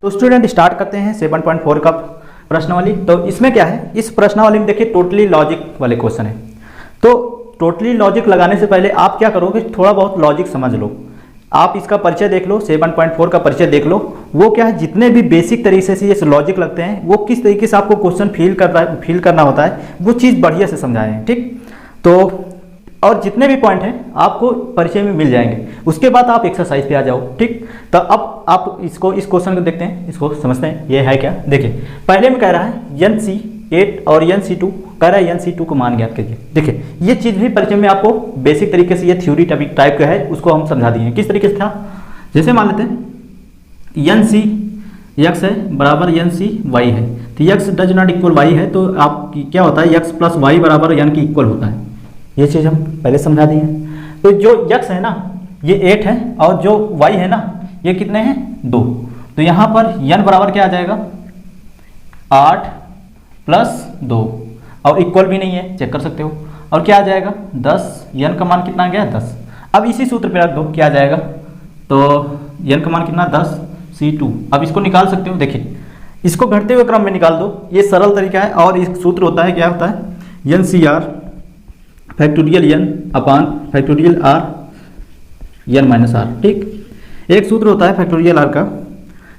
तो student start करते हैं 7.4 का प्रश्नावली। तो इसमें क्या है, इस प्रश्नावली में देखिए टोटली लॉजिक वाले क्वेश्चन है। तो टोटली लॉजिक लगाने से पहले आप क्या करोगे, थोड़ा बहुत लॉजिक समझ लो। आप इसका परिचय देख लो, 7.4 का परिचय देख लो। वो क्या है, जितने भी बेसिक तरीके से ये लॉजिक लगते हैं, वो किस तरीके से आपको क्वेश्चन फील करना होता है, वो चीज़ बढ़िया से समझाए हैं। ठीक, तो और जितने भी पॉइंट हैं आपको परिचय में मिल जाएंगे। उसके बाद आप एक्सरसाइज पे आ जाओ। ठीक, तो अब आप इस क्वेश्चन को देखते हैं, इसको समझते हैं ये है क्या। देखिए पहले में कह रहा है NC8 और NC2, कह रहा है NC2 को मान ज्ञात कीजिए। देखिए ये चीज़ भी परिचय में आपको बेसिक तरीके से, ये थ्योरी टाइप का है, उसको हम समझा दिए। किस तरीके से था, जैसे मान लेते हैं NC x है बराबर NC y है, तो x does not equal y है, तो आप क्या होता है x प्लस वाई बराबर n की इक्वल होता है। ये चीज़ हम पहले समझा दिए हैं। तो जो x है ना ये 8 है, और जो y है ना ये कितने हैं 2। तो यहाँ पर n बराबर क्या आ जाएगा 8 प्लस 2, और इक्वल भी नहीं है, चेक कर सकते हो। और क्या आ जाएगा 10, n का मान कितना आ गया 10। अब इसी सूत्र पे रख दो, क्या आ जाएगा, तो n का मान कितना 10 C2। अब इसको निकाल सकते हो। देखिए इसको घटते हुए क्रम में निकाल दो, ये सरल तरीका है। और इस सूत्र होता है, क्या होता है NCR factorial n upon factorial r n minus r. ठीक, एक सूत्र होता है फैक्टोरियल r का,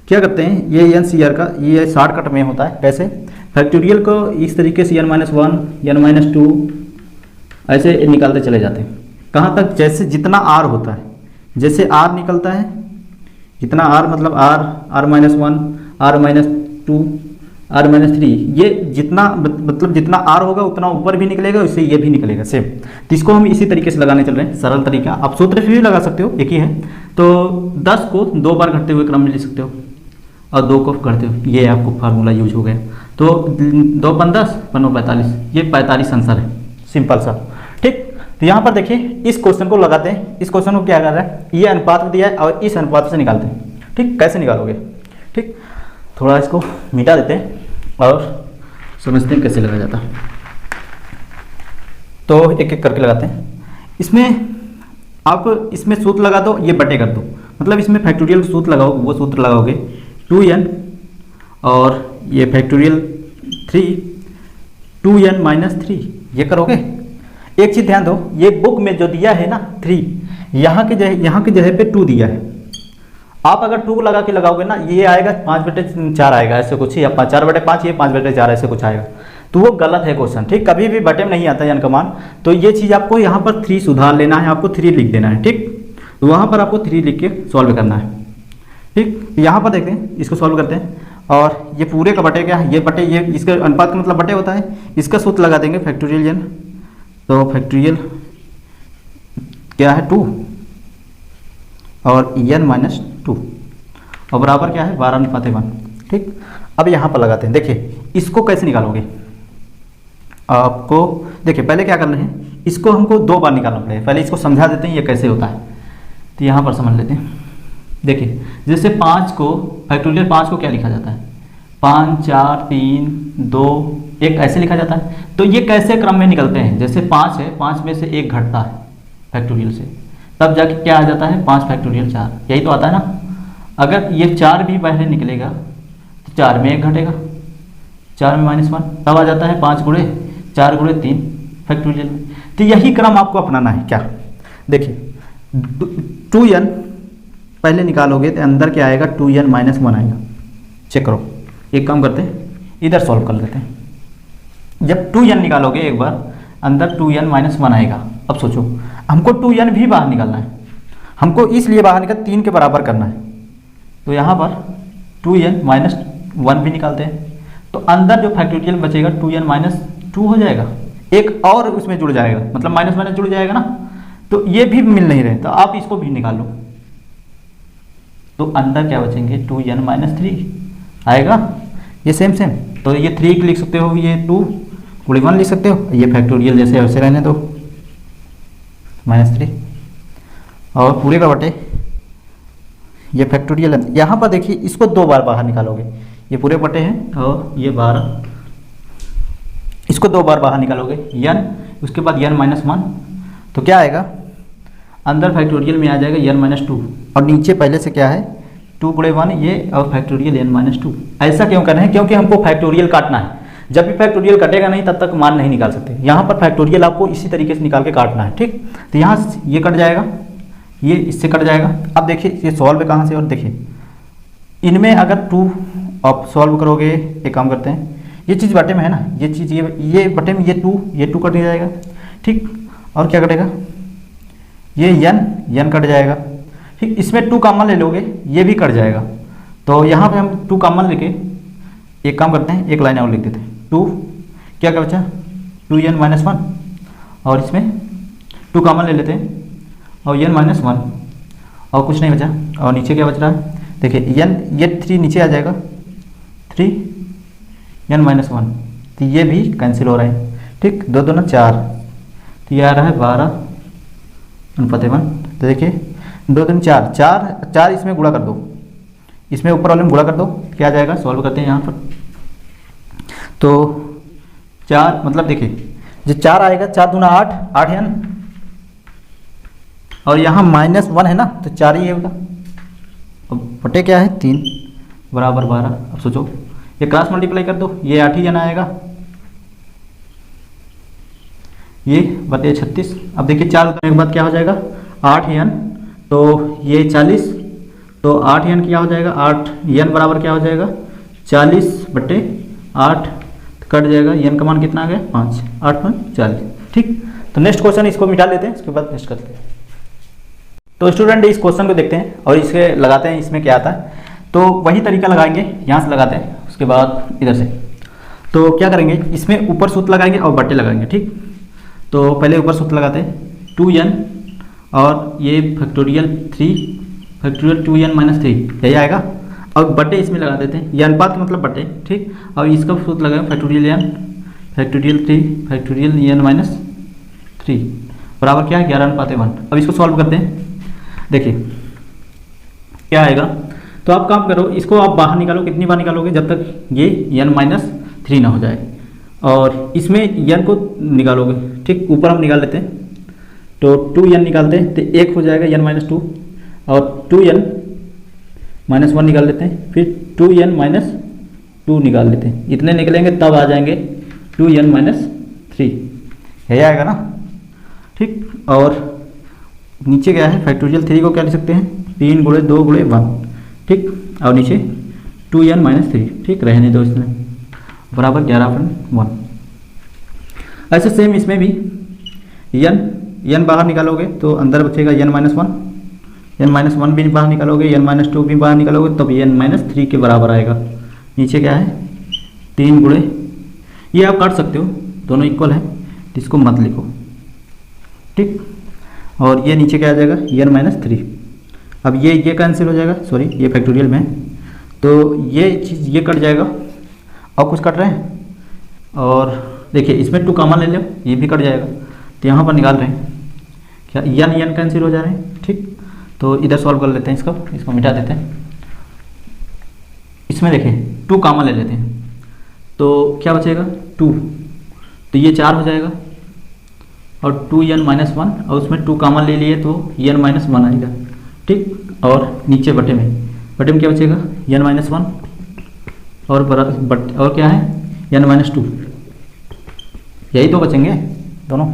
क्या करते हैं ये NCR का, ये शॉर्टकट में होता है। कैसे, फैक्टोरियल को इस तरीके से n-1 n-2 ऐसे निकालते चले जाते हैं। कहाँ तक, जैसे जितना r होता है, जैसे r निकलता है, जितना r मतलब r r-1 r-2 r-3, ये जितना मतलब जितना r होगा उतना ऊपर भी निकलेगा, उससे ये भी निकलेगा सेम। तो इसको हम इसी तरीके से लगाने चल रहे हैं, सरल तरीका। आप सूत्र भी लगा सकते हो, एक ही है। तो 10 को 2 बार घटते हुए क्रम में लिख सकते हो, और 2 को घटते हुए, ये आपको फार्मूला यूज हो गया। तो 2 × 10 = 45, ये 45 आंसर है, सिंपल सा। ठीक, तो यहाँ पर देखिए इस क्वेश्चन को लगाते हैं। इस क्वेश्चन को क्या कर रहा है, ये अनुपात दिया है और इस अनुपात से निकालते हैं। ठीक, कैसे निकालोगे। ठीक, थोड़ा इसको मिटा देते हैं और समझते हैं कैसे लगाया जाता है। तो एक एक करके लगाते हैं। इसमें आप इसमें सूत्र लगा दो, ये बटे कर दो, मतलब इसमें फैक्टोरियल सूत्र लगाओ, वो सूत्र लगाओगे 2n, और ये फैक्टोरियल 3 2n-3, ये करोगे। एक चीज़ ध्यान दो, ये बुक में जो दिया है ना 3, यहाँ के जगह पे 2 दिया है। आप अगर 2 लगा के लगाओगे ना, ये आएगा 5/4 आएगा, ऐसे कुछ ही, या 4/5, ये 5/4 ऐसे कुछ आएगा, तो वो गलत है क्वेश्चन। ठीक, कभी भी बटे में नहीं आता n का मान। तो ये चीज़ आपको यहाँ पर 3 सुधार लेना है, आपको 3 लिख देना है। ठीक, तो वहाँ पर आपको 3 लिख के सॉल्व करना है। ठीक, यहाँ पर देखते हैं, इसको सॉल्व करते हैं। और ये पूरे का बटे क्या है, ये बटे, ये इसका अनुपात का मतलब बटे होता है। इसका सूत्र लगा देंगे फैक्टोरियल n, तो फैक्टोरियल क्या है 2 और n-2, और बराबर क्या है 12:1। ठीक, अब यहाँ पर लगाते हैं। देखिए इसको कैसे निकालोगे, आपको देखिए पहले क्या करना है, इसको हमको 2 बार निकालना पड़ेगा। पहले इसको समझा देते हैं ये कैसे होता है, तो यहाँ पर समझ लेते हैं। देखिए जैसे 5 को, फैक्टोरियल 5 को क्या लिखा जाता है, 5 4 3 2 1 ऐसे लिखा जाता है। तो ये कैसे क्रम में निकलते हैं, जैसे 5 है, 5 में से 1 घटता है फैक्टोरियल से, तब जाके क्या आ जाता है 5 फैक्टोरियल 4, यही तो आता है ना। अगर ये 4 भी बाहर निकलेगा तो 4 में 1 घटेगा, 4 में -1, तब आ जाता है 5 × 4 × 3 फैक्टोरियल। तो यही क्रम आपको अपनाना है। क्या, देखिए 2n पहले निकालोगे तो अंदर क्या आएगा 2n-1 आएगा। चेक करो, एक काम करते हैं, इधर सॉल्व कर लेते हैं। जब 2n निकालोगे एक बार, अंदर 2n-1 आएगा। अब सोचो हमको 2n भी बाहर निकालना है, हमको इसलिए बाहर निकाल 3 के बराबर करना है। तो यहाँ पर 2n-1 भी निकालते हैं, तो अंदर जो फैक्टोरियल बचेगा 2n-2 हो जाएगा, एक और उसमें जुड़ जाएगा, मतलब माइनस जुड़ जाएगा ना। तो ये भी मिल नहीं रहे, तो आप इसको भी निकाल लो, तो अंदर क्या बचेंगे 2n-3 आएगा। ये सेम। तो ये 3 लिख सकते हो, ये 2 × 1 लिख सकते हो, ये फैक्टोरियल जैसे वैसे रहने दो -3, और पूरे का बटे ये फैक्टोरियल है। यहाँ पर देखिए इसको 2 बार बाहर निकालोगे, ये पूरे बटे हैं और ये 12, इसको 2 बार बाहर निकालोगे n, उसके बाद n-1, तो क्या आएगा अंदर फैक्टोरियल में आ जाएगा n-2, और नीचे पहले से क्या है 2 गुणे 1 ये और फैक्टोरियल n माइनस 2। ऐसा क्यों कर रहे हैं? क्योंकि हमको फैक्टोरियल काटना है। जब भी फैक्टोरियल कटेगा नहीं तब तक मान नहीं निकाल सकते। यहाँ पर फैक्टोरियल आपको इसी तरीके से निकाल के काटना है, ठीक। तो यहाँ ये कट जाएगा, ये इससे कट जाएगा। अब देखिए ये सॉल्व कहाँ से, और देखिए इनमें अगर 2 आप सॉल्व करोगे, एक काम करते हैं, ये चीज़ बटे में है ना, ये चीज़ ये बटे में ये 2 कट जाएगा, ठीक। और क्या कटेगा, ये n कट जाएगा, ठीक। इसमें 2 कॉमन ले लोगे, ये भी कट जाएगा। तो यहाँ पे हम 2 कॉमन लेके एक काम करते हैं, एक लाइन और लिख देते हैं। 2 क्या क्या बचा, 2n माइनस 1, और इसमें 2 कॉमन ले लेते हैं और n माइनस 1, और कुछ नहीं बचा। और नीचे क्या बच रहा है, देखिए n, ये 3 नीचे आ जाएगा, 3n माइनस 1, तो ये भी कैंसिल हो रहा है, ठीक। 2 2 4, तो ये आ रहा है 12 अनुपात 1। तो देखिए 2 3 4 4 इसमें गुणा कर दो, इसमें ऊपर वाले में गुणा कर दो, क्या आ जाएगा, सॉल्व करते हैं यहाँ पर। तो 4 मतलब देखिए जो 4 आएगा, 4 दूना 8, 8n, और यहाँ माइनस 1 है ना, तो 4 ही होगा। अब बटे क्या है, 3 बराबर 12। अब सोचो ये क्रॉस मल्टीप्लाई कर दो, ये 8 ही n आएगा, ये बटे 36। अब देखिए 4 उतरने के बाद क्या हो जाएगा, 8n, तो ये 40, तो 8n क्या हो जाएगा, 8n बराबर क्या हो जाएगा, 40 बटे 8, कट जाएगा, n का मान कितना आ गया, 5, 8 5 40, ठीक। तो नेक्स्ट क्वेश्चन इसको मिटा लेते हैं, इसके बाद नेक्स्ट करते हैं। तो स्टूडेंट इस क्वेश्चन को देखते हैं और इसे लगाते हैं, इसमें क्या आता है। तो वही तरीका लगाएंगे, यहाँ से लगाते हैं, उसके बाद इधर से। तो क्या करेंगे, इसमें ऊपर सूत्र लगाएंगे और बट्टे लगाएंगे, ठीक। तो पहले ऊपर सूत्र लगाते हैं, 2n और ये फैक्टोरियल 3 फैक्टोरियल 2n माइनस 3, यही आएगा। और बटे इसमें लगा देते हैं, ये अनुपात मतलब बटे, ठीक। और इसका सूत्र लगाएंगे factorial n factorial 3 factorial n minus 3 बराबर क्या है, 11 अनुपात 1। अब इसको सॉल्व करते हैं, देखिए क्या आएगा। तो आप काम करो, इसको आप बाहर निकालो, कितनी बार निकालोगे, जब तक ये n माइनस 3 ना हो जाए। और इसमें n को निकालोगे, ठीक। ऊपर हम निकाल लेते हैं, तो 2n निकालते हैं, तो 1 हो जाएगा n माइनस 2, और 2n माइनस 1 निकाल लेते हैं, फिर 2n माइनस 2 निकाल लेते हैं। इतने निकलेंगे तब आ जाएंगे 2n माइनस 3, यही आएगा ना, ठीक। और नीचे क्या है, फैक्टोरियल 3 को क्या लिख सकते हैं, 3 गुणे 2 गुणे 1, ठीक। और नीचे 2n माइनस 3, ठीक, रहने दो इसमें, बराबर 11/1। ऐसे सेम इसमें भी n बाहर निकालोगे तो अंदर बचेगा n माइनस 1, n माइनस 1 भी बाहर निकालोगे, n माइनस 2 भी बाहर निकालोगे, तब n माइनस 3 के बराबर आएगा। नीचे क्या है, 3 गुणे, ये आप काट सकते हो, दोनों इक्वल है, इसको मत लिखो, ठीक। और ये नीचे क्या आ जाएगा, n माइनस 3। अब ये कैंसिल हो जाएगा, सॉरी ये फैक्टोरियल में, तो ये चीज़ ये कट जाएगा, और कुछ कट रहे हैं। और देखिए इसमें 2 कॉमन ले लो, ये भी कट जाएगा। तो यहाँ पर निकाल रहे हैं क्या, n कैंसिल हो जा रहे हैं, ठीक। तो इधर सॉल्व कर लेते हैं, इसको मिटा देते हैं। इसमें देखिए 2 कॉमन ले लेते हैं, तो क्या बचेगा 2, तो ये 4 हो जाएगा, और 2n माइनस 1, और उसमें 2 कॉमन ले लिए तो n माइनस 1 आएगा, ठीक। और नीचे बटे में क्या बचेगा, n माइनस 1, और क्या है, n माइनस 2, यही तो बचेंगे दोनों,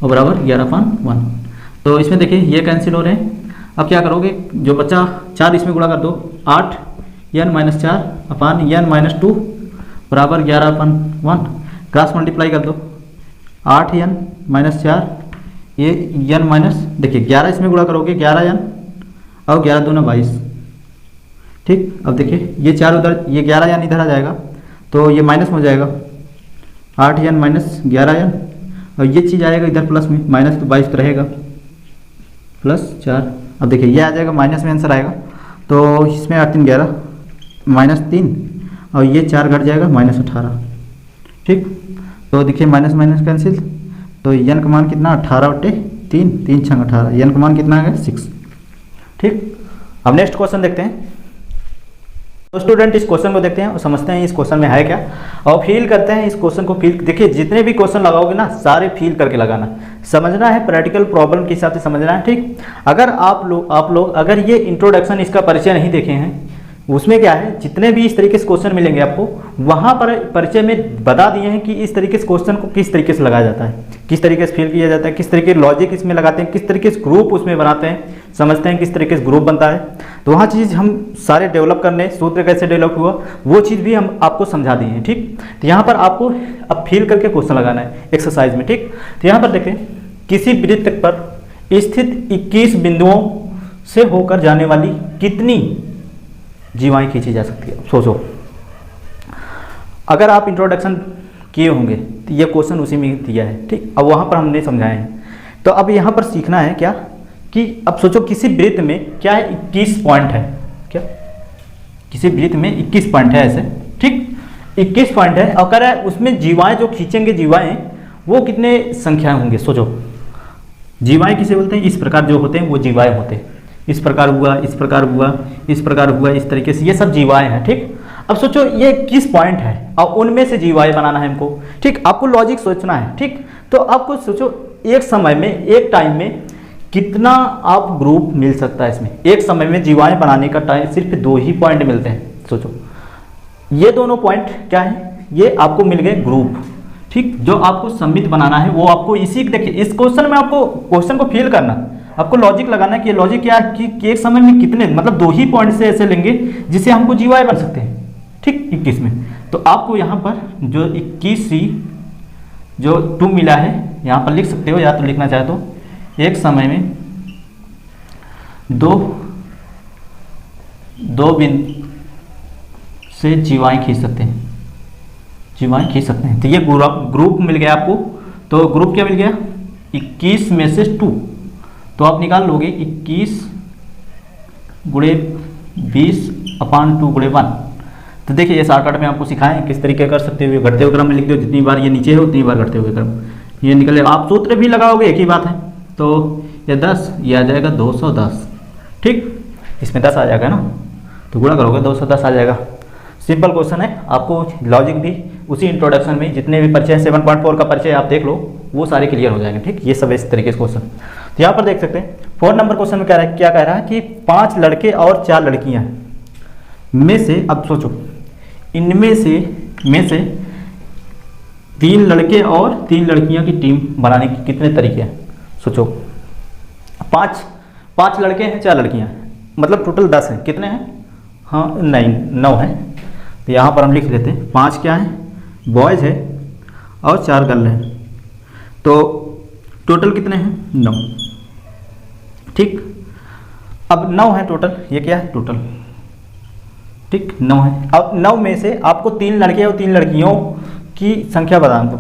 और बराबर 11/1। तो इसमें देखिए ये कैंसिल हो रहे हैं। अब क्या करोगे, जो बचा 4 इसमें गुणा कर दो, 8 n माइनस 4 अपान n माइनस 2 बराबर 11/1। क्रॉस मल्टीप्लाई कर दो, 8n माइनस 4, ये n माइनस, देखिए 11 इसमें गुणा करोगे, 11n, और 11 दूना 22, ठीक। अब देखिए ये 4 उधर, ये 11n इधर आ जाएगा, तो ये माइनस में हो जाएगा, 8n माइनस 11n, और ये चीज़ आएगा इधर प्लस में, माइनस तो 22 तो रहेगा, प्लस 4। अब देखिए ये आ जाएगा, माइनस में आंसर आएगा, तो इसमें 8 3 11 माइनस 3, और ये 4 घट जाएगा, माइनस 18, ठीक। तो देखिए माइनस माइनस कैंसिल, तो n का मान कितना, 18/3, 3 6 18, n का मान कितना आ गया, 6, ठीक। अब नेक्स्ट क्वेश्चन देखते हैं। तो स्टूडेंट इस क्वेश्चन को देखते हैं और समझते हैं इस क्वेश्चन में है क्या, और फील करते हैं इस क्वेश्चन को। फील देखिए, जितने भी क्वेश्चन लगाओगे ना सारे फील करके लगाना, समझना है, प्रैक्टिकल प्रॉब्लम के हिसाब से समझना है, ठीक। अगर आप लोग अगर ये इंट्रोडक्शन इसका परिचय नहीं देखे हैं, उसमें क्या है, जितने भी इस तरीके से क्वेश्चन मिलेंगे आपको वहाँ पर परिचय में बता दिए हैं कि इस तरीके से क्वेश्चन को किस तरीके से लगाया जाता है, किस तरीके से फिल किया जाता है, किस तरीके लॉजिक इसमें लगाते हैं, किस तरीके से ग्रुप उसमें बनाते हैं, समझते हैं किस तरीके से ग्रुप बनता है। तो वहाँ चीज़ हम सारे डेवलप करने, सूत्र कैसे डेवलप हुआ वो चीज़ भी हम आपको समझा दिए हैं, ठीक। तो यहाँ पर आपको अब फील करके क्वेश्चन लगाना है एक्सरसाइज में, ठीक। तो यहाँ पर देखें, किसी वृत्त पर स्थित 21 बिंदुओं से होकर जाने वाली कितनी जीवाएं खींची जा सकती है। सोचो, अगर आप इंट्रोडक्शन किए होंगे तो ये क्वेश्चन उसी में दिया है, ठीक। अब वहाँ पर हमने समझाए हैं, तो अब यहाँ पर सीखना है क्या कि अब सोचो किसी वृत्त में क्या है, 21 पॉइंट है, क्या किसी वृत्त में 21 पॉइंट है ऐसे, ठीक। 21 पॉइंट है और कह रहा है उसमें जीवाएं जो खींचेंगे जीवाएं वो कितने संख्याएं होंगे। सोचो, जीवाएं किसे बोलते हैं, इस प्रकार जो होते हैं वो जीवाएं होते हैं, इस प्रकार हुआ, इस प्रकार हुआ, इस प्रकार हुआ, इस तरीके से ये सब जीवाएं हैं, ठीक। अब सोचो ये 21 पॉइंट है और उनमें से जीवाएं बनाना है हमको, ठीक। आपको लॉजिक सोचना है, ठीक। तो आपको सोचो एक समय में, एक टाइम में कितना आप ग्रुप मिल सकता है इसमें। एक समय में जीवाएं बनाने का टाइम सिर्फ 2 ही पॉइंट मिलते हैं। सोचो ये दोनों पॉइंट क्या है, ये आपको मिल गए ग्रुप, ठीक। जो आपको समित बनाना है वो आपको इसी, देखिए इस क्वेश्चन में आपको क्वेश्चन को फिल करना, आपको लॉजिक लगाना है कि लॉजिक क्या है कि एक समय में कितने, मतलब 2 ही पॉइंट से ऐसे लेंगे जिससे हमको जीवाएं बन सकते हैं, ठीक। 21 में तो आपको यहाँ पर जो 21C जो 2 मिला है यहाँ पर लिख सकते हो, या तो लिखना चाहे तो एक समय में दो बिंदु से जीवाएं खींच सकते हैं, जीवाएं खींच सकते हैं। तो ये ग्रुप मिल गया आपको। तो ग्रुप क्या मिल गया, 21 में से 2, तो आप निकाल लोगे 21 गुणे 20/2 गुणे 1। तो देखिए ये शॉर्टकट में आपको सिखाएं किस तरीके कर सकते हो। घटते हुए क्रम में लिख दो, जितनी बार ये नीचे हो उतनी बार घटते हुए क्रम ये निकले। आप सूत्र भी लगाओगे एक ही बात है, तो ये 10 ये आ जाएगा 210, ठीक। इसमें 10 आ जाएगा ना, तो गुणा करोगे 210 आ जाएगा। सिंपल क्वेश्चन है, आपको लॉजिक भी उसी इंट्रोडक्शन में जितने भी परिचय 7.4 का परिचय आप देख लो वो सारे क्लियर हो जाएंगे, ठीक। ये सब इस तरीके से क्वेश्चन। तो यहाँ पर देख सकते हैं 4 नंबर क्वेश्चन में क्या कह रहा है कि 5 लड़के और 4 लड़कियां में से, अब सोचो इनमें से 3 लड़के और 3 लड़कियां की टीम बनाने के कितने तरीके हैं। सोचो 5 लड़के हैं 4 लड़कियां हैं, मतलब टोटल 10 हैं। कितने हैं, हाँ 9 है। तो यहाँ पर हम लिख लेते हैं 5 क्या है, बॉयज़ है और 4 गर्ल है, तो टोटल कितने हैं 9, ठीक। अब 9 है टोटल, ये क्या है टोटल, ठीक 9 है। अब 9 में से आपको 3 लड़के और 3 लड़कियों की संख्या बताना,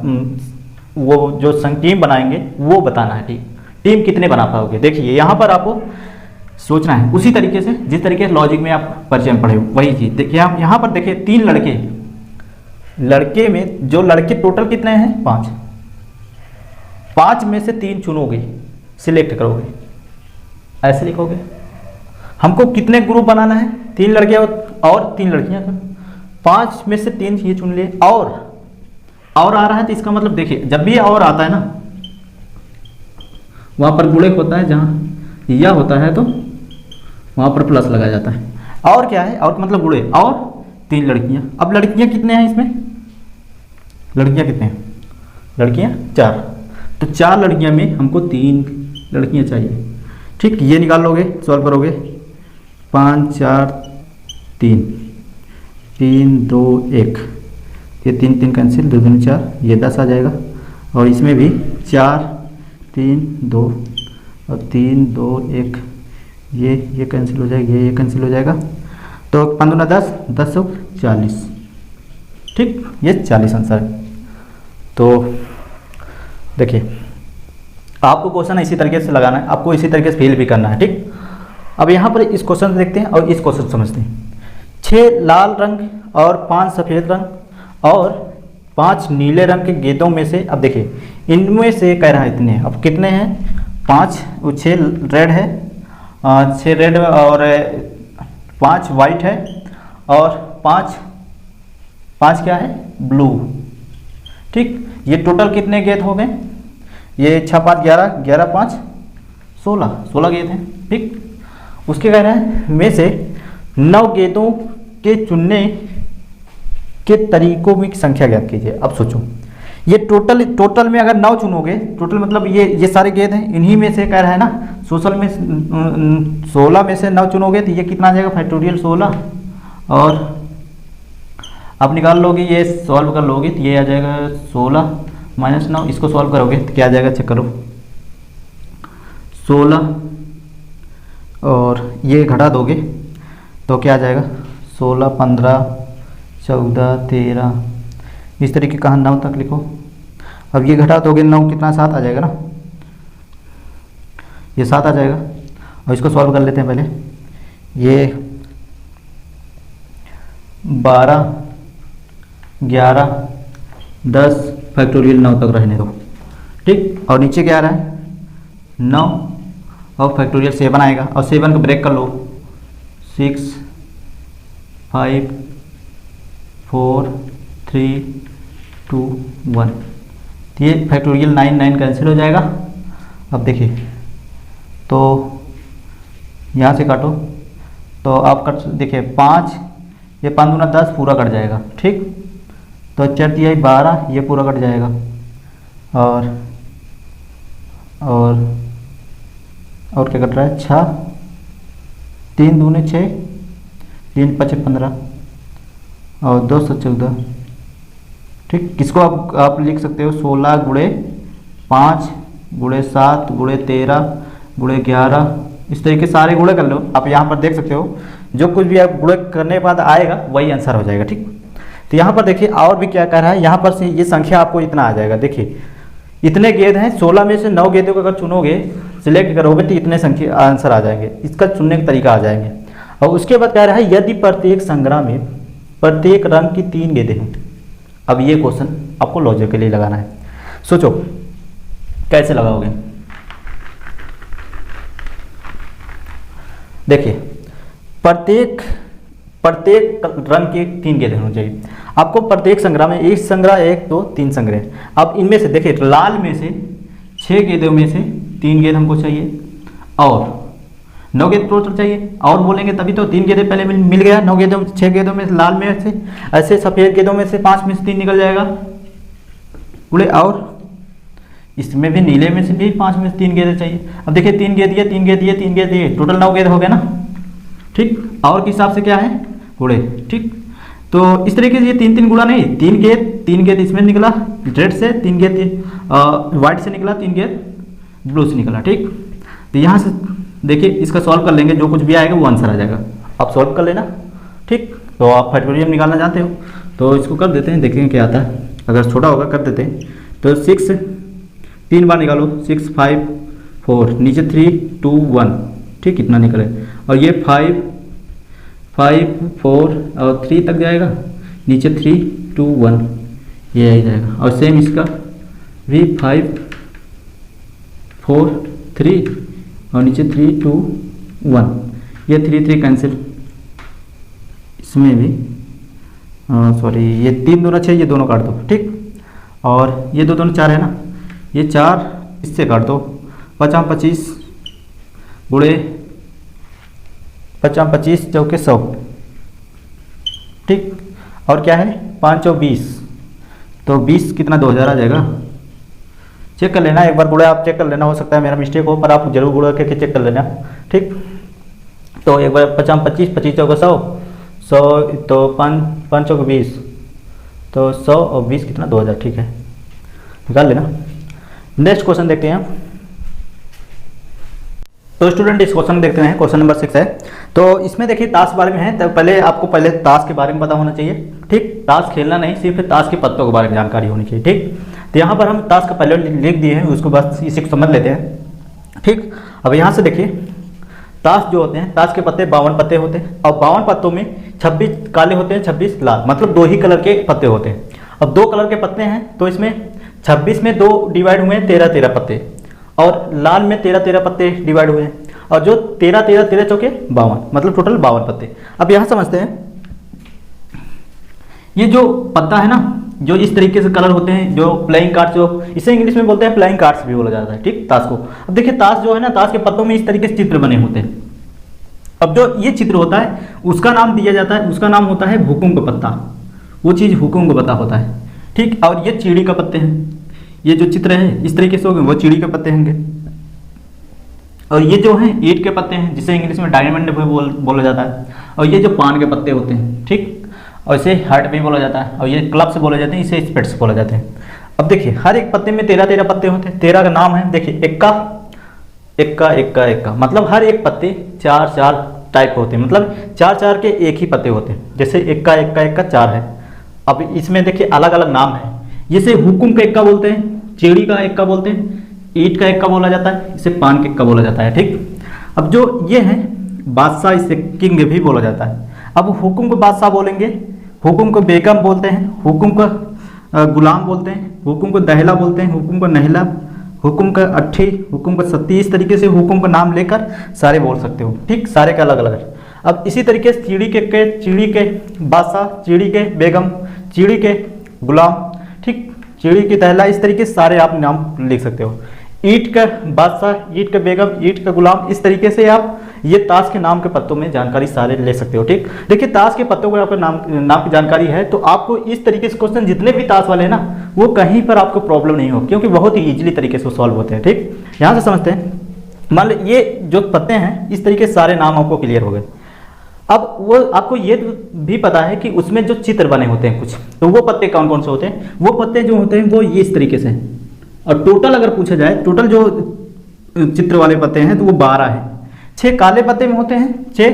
वो जो टीम बनाएंगे वो बताना है, ठीक। टीम कितने बना पाओगे, देखिए यहाँ पर आपको सोचना है उसी तरीके से जिस तरीके से लॉजिक में आप परिचय में पढ़े हो वही चीज़। देखिए आप यहाँ पर देखिए 3 लड़के में जो लड़के टोटल कितने हैं 5 में से 3 चुनोगे, सिलेक्ट करोगे, ऐसे लिखोगे। हमको कितने ग्रुप बनाना है, 3 लड़के और 3 लड़कियां का, 5 में से 3 ये चुन लिए। और आ रहा है तो इसका मतलब देखिए जब भी और आता है ना वहाँ पर गुणे होता है, जहाँ यह होता है तो वहाँ पर प्लस लगाया जाता है। और क्या है, और मतलब गुणे, और 3 लड़कियाँ। अब लड़कियाँ कितने हैं इसमें, लड़कियाँ कितने हैं, लड़कियाँ 4, तो 4 लड़कियाँ में हमको 3 लड़कियाँ चाहिए, ठीक। ये निकाल लोगे, सॉल्व करोगे, 5 4 3 3 2 1, ये 3 कैंसिल, 2 दूनी 4, ये 10 आ जाएगा। और इसमें भी 4 3 2 और 3 2 1, ये कैंसिल हो जाएगा, ये कैंसिल हो जाएगा। तो 5 दूना 10, 10 40, ठीक। ये 40 आंसर है। तो देखिए आपको क्वेश्चन इसी तरीके से लगाना है, आपको इसी तरीके से फिल भी करना है, ठीक। अब यहाँ पर इस क्वेश्चन से देखते हैं और इस क्वेश्चन समझते हैं। 6 लाल रंग और 5 सफ़ेद रंग और 5 नीले रंग के गेंदों में से, अब देखिए इनमें से कह रहा है इतने, अब कितने हैं 5, 6 रेड है, 6 रेड और 5 वाइट है और 5 5 क्या है ब्लू। ठीक, ये टोटल कितने गेंद हो गए, ये 6 5 11, 11 5 16, 16 गेंद हैं। ठीक, उसके कह रहे हैं में से 9 गेंदों के चुनने के तरीकों में संख्या ज्ञात कीजिए। अब सोचो, ये टोटल में अगर 9 चुनोगे, टोटल मतलब ये सारे गेंद हैं, इन्हीं में से कह रहा है ना, 16 में से 9 चुनोगे तो ये कितना आ जाएगा फैक्टोरियल 16, और आप निकाल लोगे, ये सॉल्व कर लोगे तो ये आ जाएगा 16 माइनस 9, इसको सॉल्व करोगे तो क्या आ जाएगा, चेक करो 16 और ये घटा दोगे तो क्या आ जाएगा 16 15 14 13, इस तरीके कहाँ 9 तक लिखो। अब ये घटा दोगे 9 कितना 7 आ जाएगा ना, ये 7 आ जाएगा। और इसको सॉल्व कर लेते हैं पहले, ये 12 11 10 फैक्टोरियल 9 तक रहने दो। ठीक, और नीचे क्या आ रहा है 9 और फैक्टोरियल 7 आएगा, और 7 को ब्रेक कर लो 6 5 4 3 2 1, तो ये फैक्टोरियल 9 9 कैंसिल हो जाएगा। अब देखिए तो यहाँ से काटो तो आप कट देखिए 5, ये 5 दूना 10 पूरा कट जाएगा। ठीक, तो 4 तिहाई 12, ये पूरा कट जाएगा, और क्या कट रहा है 6, 3 दूने 6, 3 5 15 और 2 7 14। ठीक, किसको आप लिख सकते हो 16 गुणे 5 गुणे 7 गुणे 13 गुणे 11, इस तरीके सारे गुणे कर लो। आप यहाँ पर देख सकते हो जो कुछ भी आप गुणे करने के बाद आएगा वही आंसर हो जाएगा। ठीक, तो यहाँ पर देखिए और भी क्या कह रहा है, यहाँ पर से ये संख्या आपको इतना आ जाएगा। देखिए इतने गेंद हैं, 16 में से 9 गेंदों को अगर चुनोगे, सिलेक्ट करोगे तो इतने संख्या आंसर आ जाएंगे, इसका चुनने का तरीका आ जाएंगे। और उसके बाद कह रहा है यदि प्रत्येक संग्रह में प्रत्येक रंग की 3 गेंदें हैं। अब ये क्वेश्चन आपको लॉजिकली लगाना है, सोचो कैसे लगाओगे। देखिए प्रत्येक रंग की 3 गेंदें होनी चाहिए आपको प्रत्येक संग्रह में, एक संग्रह 1 2 3 संग्रह। अब इनमें से देखिए लाल में से 6 गेंदों में से 3 गेंद हमको चाहिए, और 9 गेंद टोटल चाहिए, और बोलेंगे तभी तो 3 गेंदें पहले मिल गया, 9 गेंदों 6 गेंदों में लाल में से, ऐसे सफ़ेद गेंदों में से 5 में से 3 निकल जाएगा बोले, और इसमें भी नीले में से भी 5 में से 3 गेंदें चाहिए। अब देखिए 3 गेंद दिए, 3 गेंद दिए, 3 गेंद दिए, टोटल 9 गेंद हो गया ना। ठीक, और के हिसाब से क्या है गुणे। ठीक, तो इस तरीके से ये 3 3 गुणा नहीं, 3 गेंद इसमें निकला रेड से, 3 गेंद वाइट से निकला, 3 गेंद ब्लू से निकला। ठीक, तो यहाँ से देखिए इसका सॉल्व कर लेंगे, जो कुछ भी आएगा वो आंसर आ जाएगा, आप सॉल्व कर लेना। ठीक, तो आप फैक्टोरियल निकालना चाहते हो तो इसको कर देते हैं, देखेंगे क्या आता है। अगर छोटा होगा कर देते हैं, तो 6 3 बार निकालो, 6 5 4, नीचे 3 2 1। ठीक, इतना निकले, और ये 5 5 4 और 3 तक जाएगा, नीचे 3 2 1, ये आ जाएगा। और सेम इसका भी 5 4 3 और नीचे 3 2 1, ये 3 3 कैंसिल, इसमें भी सॉरी ये 3 दूना 6, ये दोनों काट दो। ठीक, और ये दोनों 4 है ना, ये 4 इससे काट दो, 5 25 गुणे 5 25 चौके 100। ठीक, और क्या है 5 और 20, तो 20 कितना 2000 आ जाएगा। चेक कर लेना एक बार, गुणा आप चेक कर लेना, हो सकता है मेरा मिस्टेक हो पर आप जरूर गुणा करके चेक कर लेना। ठीक, तो एक बार 5 25 25 चौके 100 100, तो 5 चौके 20, तो 100 और 20 कितना 2000। ठीक है, निकाल लेना। नेक्स्ट क्वेश्चन देखते हैं। तो स्टूडेंट इस क्वेश्चन देखते हैं, क्वेश्चन नंबर 6 है। तो इसमें देखिए ताश बारे में है, तो पहले आपको ताश के बारे में पता होना चाहिए। ठीक, ताश खेलना नहीं, सिर्फ ताश के पत्तों के बारे में जानकारी होनी चाहिए। ठीक, तो यहाँ पर हम ताश का पहले लिख दिए हैं, उसको बस इसी को समझ लेते हैं। ठीक, अब यहाँ से देखिए ताश जो होते हैं, ताश के पत्ते 52 पत्ते होते हैं, और 52 पत्तों में 26 काले होते हैं, 26 लाल, मतलब 2 ही कलर के पत्ते होते हैं। अब 2 कलर के पत्ते हैं तो इसमें 26 में 2 डिवाइड हुए हैं 13 13 पत्ते, और लाल में 13 13 पत्ते डिवाइड हुए हैं, और जो 13 13 13 चौके 52, मतलब टोटल 52 पत्ते। अब यहाँ समझते हैं ये जो पत्ता है ना, जो इस तरीके से कलर होते हैं, जो प्लेइंग कार्ड्स, जो इसे इंग्लिश में बोलते हैं प्लेइंग कार्ड्स भी बोला जाता है, ठीक, ताश को। अब देखिए ताश जो है ना, ताश के पत्तों में इस तरीके से चित्र बने होते हैं। अब जो ये चित्र होता है उसका नाम दिया जाता है, उसका नाम होता है हुकुम का पत्ता, वो चीज़ हुकुम का पत्ता होता है, ठीक। और ये चीड़ी का पत्ते हैं, ये जो चित्र है इस तरीके से हो गए, वो चीड़ी के पत्ते होंगे। और ये जो हैं ईंट के पत्ते हैं, जिसे इंग्लिश में डायमंड भी बोला जाता है। और ये जो पान के पत्ते होते हैं, ठीक, और इसे हार्ट भी बोला जाता है। और ये क्लब से बोले जाते हैं, इसे स्पेट्स बोला जाते हैं। अब देखिए हर एक पत्ते में 13 पत्ते होते हैं। 13 का नाम है, देखिए इक्का इक्का इक्का इक्का, मतलब हर एक पत्ते 4 टाइप होते हैं, मतलब 4 के एक ही पत्ते होते हैं। जैसे इक्का इक्का इक्का 4 है। अब इसमें देखिए अलग अलग नाम है, जिसे हुकुम का इक्का बोलते हैं, चीड़ी का इक्का बोलते हैं, ईंट का इक्का बोला जाता है, इसे पान का इक्का बोला जाता है, ठीक। अब जो ये है बादशाह, इसे किंग भी बोला जाता है। अब हुकुम को बादशाह बोलेंगे, हुकुम को बेगम बोलते हैं, हुकुम को गुलाम बोलते हैं, हुकुम को दहला बोलते हैं, हुकुम को नहला, हुकुम का अट्ठी, हुकुम का सत्ती। इस तरीके से हुकुम का नाम लेकर सारे बोल सकते हो, ठीक, सारे का अलग अलग है। अब इसी तरीके से चिड़ी के बादशाह, चिड़ी के बेगम, चिड़ी के गुलाम, ठीक, चिड़ी की दहला, इस तरीके से सारे आप नाम लिख सकते हो। ईंट का बादशाह, ईंट का बेगम, ईंट का गुलाम, इस तरीके से आप ये ताश के नाम के पत्तों में जानकारी सारे ले सकते हो, ठीक। देखिए ताश के पत्तों को आपका नाम की जानकारी है तो आपको इस तरीके से क्वेश्चन जितने भी ताश वाले हैं ना, वो कहीं पर आपको प्रॉब्लम नहीं हो, क्योंकि बहुत ही ईजिली तरीके से सॉल्व होते हैं, ठीक। यहाँ से समझते हैं, मान लो ये जो पत्ते हैं इस तरीके से सारे नाम आपको क्लियर हो गए। अब वो आपको ये भी पता है कि उसमें जो चित्र बने होते हैं कुछ, तो वो पत्ते कौन कौन से होते हैं। वो पत्ते जो होते हैं वो ये इस तरीके से हैं। और टोटल अगर पूछा जाए, टोटल जो चित्र वाले पत्ते हैं तो वो 12 हैं। 6 काले पत्ते में होते हैं, 6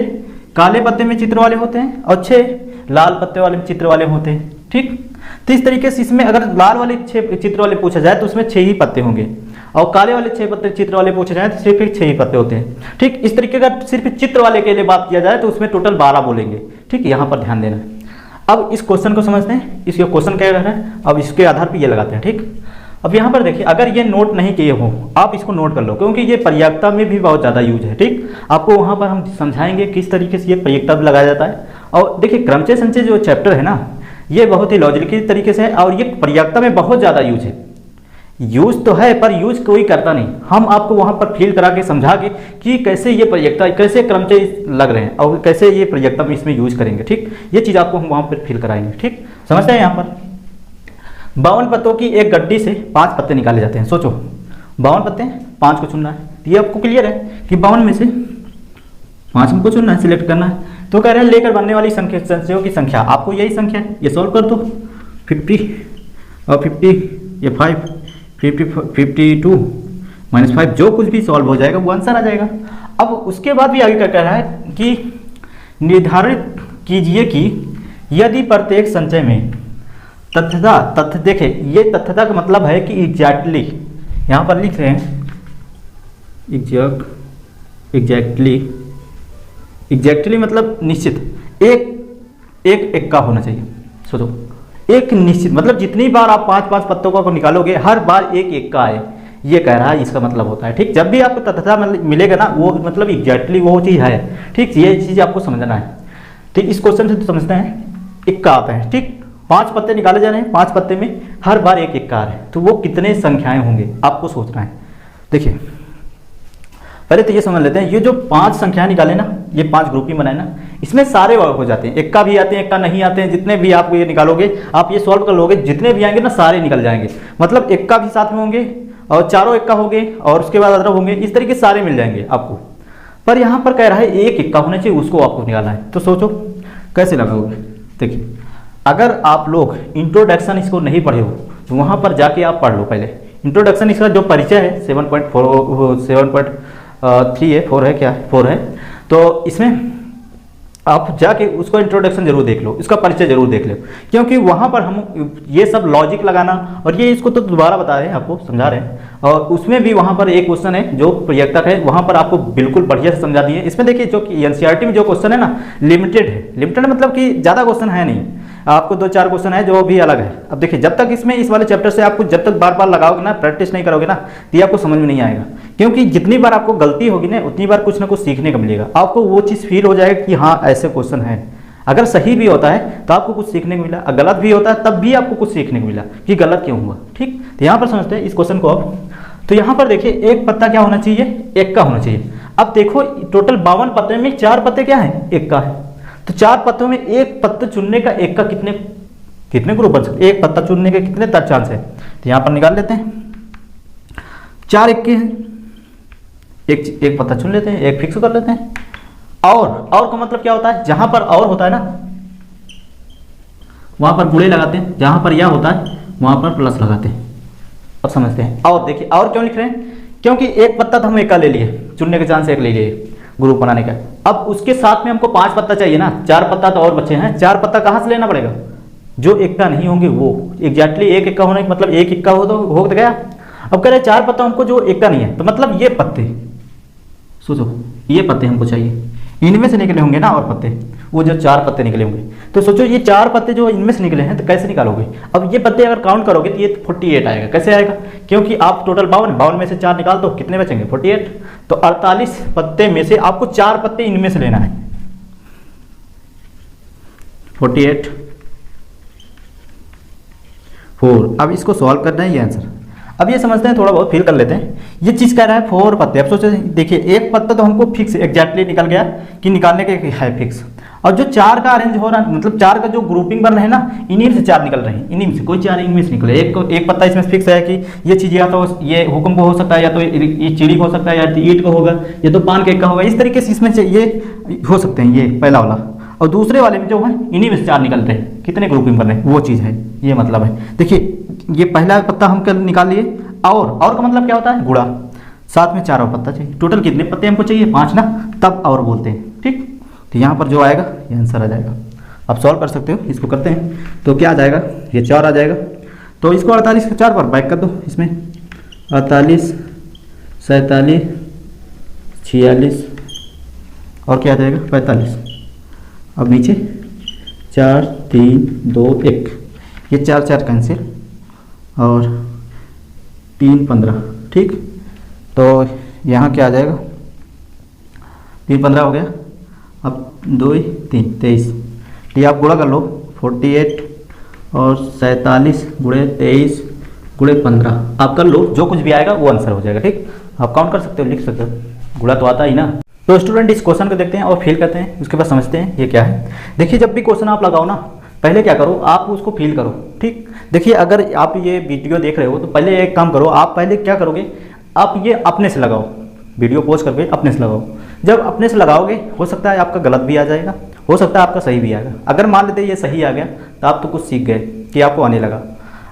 काले पत्ते में चित्र वाले होते हैं, और 6 लाल पत्ते वाले चित्र वाले होते हैं, ठीक। तो इस तरीके से इसमें अगर लाल वाले 6 चित्र वाले पूछा जाए तो उसमें 6 ही पत्ते होंगे, और काले वाले 6 पत्ते चित्र वाले पूछे जाए तो सिर्फ 6 ही पत्ते होते हैं, ठीक। इस तरीके का सिर्फ चित्र वाले के लिए बात किया जाए तो उसमें टोटल 12 बोलेंगे, ठीक। यहाँ पर ध्यान देना है। अब इस क्वेश्चन को समझते हैं, इसके क्वेश्चन क्या है, अब इसके आधार पर ये लगाते हैं, ठीक। अब यहाँ पर देखिए, अगर ये नोट नहीं किए हो आप इसको नोट कर लो, क्योंकि ये प्रयोक्ता में भी बहुत ज़्यादा यूज है, ठीक। आपको वहाँ पर हम समझाएंगे किस तरीके से ये प्रयोक्ता भी लगाया जाता है। और देखिए क्रमचय संचय जो चैप्टर है ना, ये बहुत ही लॉजिकल तरीके से है, और ये प्रयोक्ता में बहुत ज़्यादा यूज है। यूज तो है पर यूज कोई करता नहीं, हम आपको वहाँ पर फील करा के समझा के कि कैसे ये प्रयोक्ता, कैसे क्रमचय लग रहे हैं और कैसे ये प्रयोक्ता में इसमें यूज करेंगे, ठीक। ये चीज़ आपको हम वहाँ पर फील कराएंगे, ठीक। समझते हैं। यहाँ पर 52 पत्तों की एक गड्डी से 5 पत्ते निकाले जाते हैं। सोचो 52 पत्ते, 5 को चुनना है। ये आपको क्लियर है कि 52 में से 5 हमको चुनना है, सिलेक्ट करना है। तो कह रहे हैं लेकर बनने वाली संख्याओं की संख्या, आपको यही संख्या है, ये सॉल्व कर दो। 50 और 50, ये 5, 52 - 5, जो कुछ भी सॉल्व हो जाएगा वो आंसर आ जाएगा। अब उसके बाद भी आगे क्या कह रहा है कि निर्धारित कीजिए कि यदि प्रत्येक संचय में तथ्यता, तथ्य देखे, ये तथ्यता का मतलब है कि एग्जैक्टली, यहाँ पर लिख रहे हैं एग्जैक्टली मतलब निश्चित, एक इक्का होना चाहिए। सोचो एक निश्चित मतलब जितनी बार आप 5 पत्तों को निकालोगे हर बार एक इक्का आए, ये कह रहा है, इसका मतलब होता है, ठीक। जब भी आपको तथ्यता मिलेगा ना, वो मतलब एग्जैक्टली वो चीज़ है, ठीक। ये चीज़ आपको समझना है, ठीक। इस क्वेश्चन से तो समझते हैं, इक्का आता है, ठीक। 5 पत्ते निकाले जा रहे हैं, 5 पत्ते में हर बार एक इक्का आ रहा है, तो वो कितने संख्याएं होंगे आपको सोचना है। देखिए पहले तो ये समझ लेते हैं, ये जो 5 संख्याएं निकाले ना, ये 5 ग्रुप ही बनाए ना, इसमें सारे हो जाते हैं, इक्का भी आते हैं, इक्का नहीं आते हैं, जितने भी आप ये निकालोगे, आप ये सॉल्व कर लोगे, जितने भी आएंगे ना सारे निकल जाएंगे। मतलब इक्का भी साथ में होंगे और चारों इक्का होंगे और उसके बाद अदरक होंगे, इस तरीके सारे मिल जाएंगे आपको। पर यहाँ पर कह रहा है एक इक्का होना चाहिए, उसको आपको निकालना है। तो सोचो कैसे लगाओगे। देखिए अगर आप लोग इंट्रोडक्शन इसको नहीं पढ़े हो तो वहाँ पर जाके आप पढ़ लो पहले इंट्रोडक्शन। इसका जो परिचय है 7.3 है, 4 है, क्या है, 4 है। तो इसमें आप जाके उसको इंट्रोडक्शन जरूर देख लो, इसका परिचय जरूर देख लो, क्योंकि वहाँ पर हम ये सब लॉजिक लगाना, और ये इसको तो दोबारा बता रहे हैं, आपको समझा रहे हैं। और उसमें भी वहाँ पर एक क्वेश्चन है जो प्रयोक्ता है, वहाँ पर आपको बिल्कुल बढ़िया से समझा दिए। इसमें देखिए जो एनसीईआरटी में जो क्वेश्चन है ना, लिमिटेड है। लिमिटेड मतलब कि ज़्यादा क्वेश्चन है नहीं, आपको 2-4 क्वेश्चन है जो भी अलग है। अब देखिए जब तक इसमें इस वाले चैप्टर से आपको जब तक बार लगाओगे ना, प्रैक्टिस नहीं करोगे ना, तो ये आपको समझ में नहीं आएगा। क्योंकि जितनी बार आपको गलती होगी ना, उतनी बार कुछ ना कुछ सीखने को मिलेगा, आपको वो चीज़ फील हो जाएगा कि हाँ ऐसे क्वेश्चन है। अगर सही भी होता है तो आपको कुछ सीखने को मिला, अगर गलत भी होता है तब भी आपको कुछ सीखने को मिला कि गलत क्यों हुआ। ठीक, तो यहाँ पर समझते हैं इस क्वेश्चन को अब। तो यहाँ पर देखिए एक पत्ता क्या होना चाहिए, एक का होना चाहिए। अब देखो टोटल 52 पत्ते में 4 पत्ते क्या है, एक का है। तो 4 पत्तों में एक पत्ता चुनने का एक का कितने ग्रुप बन सकते, एक पत्ता चुनने के कितने चांस है। तो यहाँ पर निकाल लेते हैं, 4 एक के हैं, एक पत्ता चुन लेते हैं, एक फिक्स कर लेते हैं। और का मतलब क्या होता है, जहां पर और होता है ना वहां पर गुणे लगाते हैं, जहां पर या होता है वहां पर प्लस लगाते हैं। अब समझते हैं। और देखिए और क्यों लिख रहे हैं, क्योंकि एक पत्ता तो हम एक का ले लिए, चुनने के चांस एक ले लिए ग्रुप बनाने का। अब उसके साथ में हमको 5 पत्ता चाहिए ना, 4 पत्ता तो और बचे हैं, 4 पत्ता कहाँ से लेना पड़ेगा, जो एक का नहीं होंगे वो। एग्जैक्टली एक का होने का मतलब एक इक्का हो तो गया। अब कह रहे 4 पत्ता हमको जो एक का नहीं है, तो मतलब ये पत्ते, सोचो ये पत्ते हमको चाहिए, इनमें से निकले होंगे ना और पत्ते, वो जो 4 पत्ते निकले होंगे। तो सोचो ये 4 पत्ते जो इनमें से निकले हैं तो कैसे निकालोगे। अब ये पत्ते अगर काउंट करोगे तो ये 48 आएगा। कैसे आएगा, क्योंकि आप टोटल 52 में से 4 निकाल दो, कितने बचेंगे 48। तो 48 पत्ते में से आपको 4 पत्ते इनमें से लेना है, 48 4। अब इसको सॉल्व करना है ये आंसर। अब ये समझते हैं, थोड़ा बहुत फील कर लेते हैं। ये चीज़ कह रहा है 4 पत्ते। अब सोचो देखिए एक पत्ता तो हमको फिक्स एग्जैक्टली निकल गया कि निकालने के है फिक्स, और जो 4 का अरेंज हो रहा है मतलब 4 का जो ग्रुपिंग बन रहे हैं ना, इन्हीं से 4 निकल रहे हैं, इन्हीं में से कोई 4 इनमें से निकले। एक पत्ता इसमें फिक्स है कि ये चीज़ या तो ये हुक्म को हो सकता है, या तो ये चिड़ी को हो सकता है, या तो ईंट को होगा, या तो पान केक का होगा। इस तरीके से इसमें से ये हो सकते हैं, ये पहला वाला। और दूसरे वाले में जो है इन्हीं में से 4 निकल रहे हैं, कितने ग्रुपिंग बन रहे हैं वो चीज़ है, ये मतलब है। देखिए ये पहला पत्ता हम कल निकाल लिए, और का मतलब क्या होता है गुणा, साथ में 4 और पत्ता चाहिए। टोटल कितने पत्ते हमको चाहिए, 5 ना, तब और बोलते हैं। ठीक, तो यहाँ पर जो आएगा ये आंसर आ जाएगा। आप सॉल्व कर सकते हो, इसको करते हैं तो क्या आ जाएगा, ये 4 आ जाएगा। तो इसको 48 को 4 पर बैक कर दो, इसमें 48 47 46 और क्या आ जाएगा 45। अब नीचे 4 3 2 1, ये 4 4 कैंसिल और 3 15। ठीक, तो यहाँ क्या आ जाएगा, 3 15 हो गया। अब 2 3 23, ये आप गुणा कर लो, 48 और 47 गुणे 23 गुणे 15 आप कर लो, जो कुछ भी आएगा वो आंसर हो जाएगा। ठीक, आप काउंट कर सकते हो, लिख सकते हो, गुणा तो आता ही ना। तो स्टूडेंट इस क्वेश्चन को देखते हैं और फील करते हैं, उसके बाद समझते हैं ये क्या है। देखिए जब भी क्वेश्चन आप लगाओ ना, पहले क्या करो, आप उसको फील करो। ठीक, देखिए अगर आप ये वीडियो देख रहे हो तो पहले एक काम करो, आप पहले क्या करोगे, आप ये अपने से लगाओ, वीडियो पॉज करके अपने से लगाओ। जब अपने से लगाओगे हो सकता है आपका गलत भी आ जाएगा, हो सकता है आपका सही भी आएगा। अगर मान लेते ये सही आ गया तो आप तो कुछ सीख गए कि आपको आने लगा।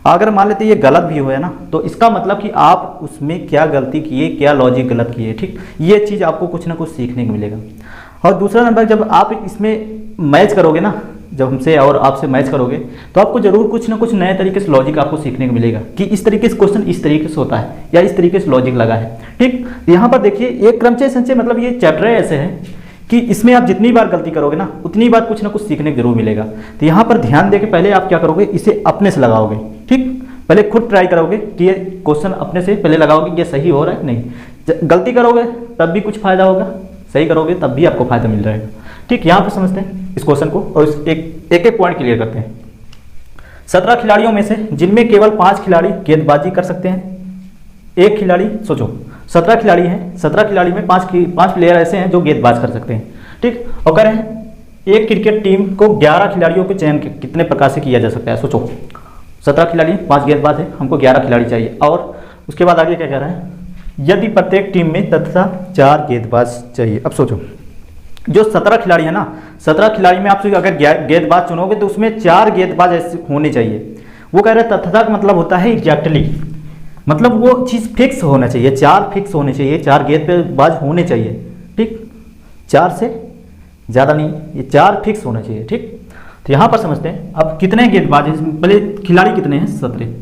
अगर मान लेते ये गलत भी हुआ ना, तो इसका मतलब कि आप उसमें क्या गलती किए, क्या लॉजिक गलत किए। ठीक, ये चीज़ आपको कुछ ना कुछ सीखने को मिलेगा। और दूसरा नंबर, जब आप इसमें मैच करोगे ना, जब हमसे और आपसे मैच करोगे तो आपको जरूर कुछ ना कुछ नए तरीके से लॉजिक आपको सीखने को मिलेगा कि इस तरीके से क्वेश्चन इस तरीके से होता है, या इस तरीके से लॉजिक लगा है। ठीक, यहाँ पर देखिए एक क्रमचय संचय मतलब ये चैप्टर ऐसे है कि इसमें आप जितनी बार गलती करोगे ना, उतनी बार कुछ ना कुछ सीखने को जरूर मिलेगा। तो यहाँ पर ध्यान देके पहले आप क्या करोगे, इसे अपने से लगाओगे। ठीक, पहले खुद ट्राई करोगे कि ये क्वेश्चन अपने से पहले लगाओगे कि ये सही हो रहा है नहीं। गलती करोगे तब भी कुछ फायदा होगा, सही करोगे तब भी आपको फायदा मिल रहेगा। ठीक, यहाँ पर समझते हैं इस क्वेश्चन को और एक पॉइंट क्लियर करते हैं। 17 खिलाड़ियों में से जिनमें केवल 5 खिलाड़ी गेंदबाजी कर सकते हैं, एक खिलाड़ी, सोचो 17 खिलाड़ी हैं, 17 खिलाड़ी में 5 प्लेयर ऐसे हैं जो गेंदबाज कर सकते हैं। ठीक, और कह रहे हैं एक क्रिकेट टीम को 11 खिलाड़ियों के चयन कितने प्रकार से किया जा सकता है। सोचो 17 खिलाड़ी, 5 गेंदबाज है, हमको 11 खिलाड़ी चाहिए। और उसके बाद आगे क्या कह रहा है, यदि प्रत्येक टीम में तथा 4 गेंदबाज चाहिए। अब सोचो जो 17 खिलाड़ी है ना, 17 खिलाड़ी में आप अगर गेंदबाज चुनोगे तो उसमें 4 गेंदबाज ऐसे होने चाहिए। वो कह रहे हैं तथा का मतलब होता है एग्जैक्टली, मतलब वो चीज़ फिक्स होना चाहिए, 4 फिक्स होने चाहिए, 4 गेंदबाज होने चाहिए। ठीक, 4 से ज़्यादा नहीं, ये 4 फिक्स होना चाहिए। ठीक, तो यहाँ पर समझते हैं अब कितने गेंदबाज हैं, पहले खिलाड़ी कितने हैं 17,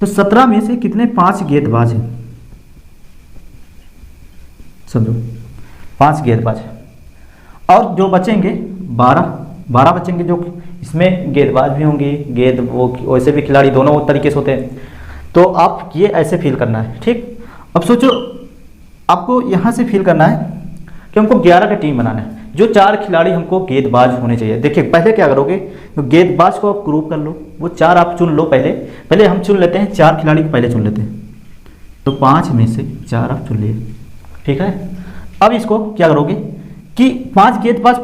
तो 17 में से कितने 5 गेंदबाज हैं, समझो 5 गेंदबाज, और जो बचेंगे 12 बचेंगे, जो इसमें गेंदबाज भी होंगे, गेंद वो वैसे भी खिलाड़ी दोनों तरीके से होते हैं। तो आप ये ऐसे फील करना है। ठीक, अब सोचो आपको यहाँ से फील करना है कि हमको 11 का टीम बनाना है, जो 4 खिलाड़ी हमको गेंदबाज होने चाहिए। देखिए पहले क्या करोगे, तो गेंदबाज को आप ग्रुप कर लो, वो 4 आप चुन लो। पहले हम चुन लेते हैं 4 खिलाड़ी को पहले चुन लेते हैं, तो 5 में से 4 आप चुन लिए, ठीक है। अब इसको क्या करोगे कि 5 गेंदबाज,